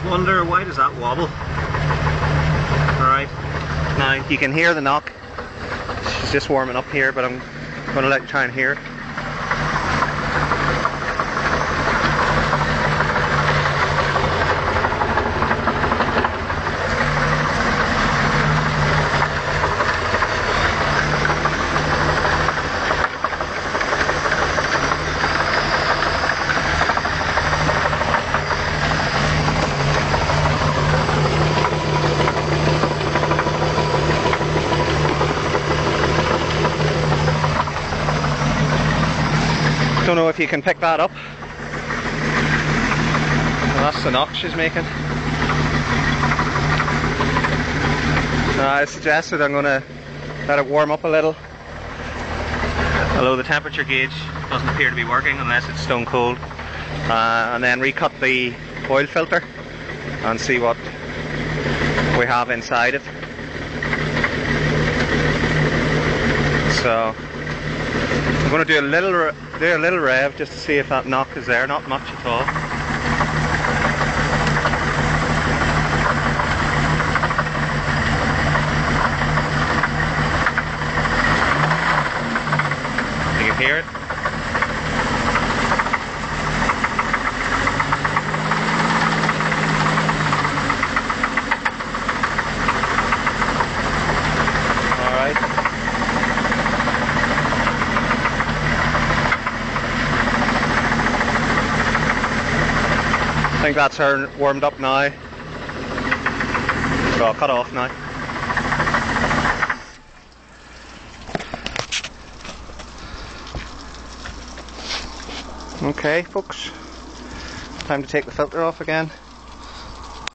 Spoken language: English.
Wonder why does that wobble? Alright, now you can hear the knock. She's just warming up here, but I'm going to let you try and hear it. Don't know if you can pick that up. Well, that's the knock she's making. I suggested I'm going to let it warm up a little. Although the temperature gauge doesn't appear to be working unless it's stone cold. And then recut the oil filter and see what we have inside it. So I'm going to do a little rev just to see if that knock is there. Not much at all. You can hear it. All right. I think that's her warmed up now, so I'll cut off now. Okay folks, time to take the filter off again.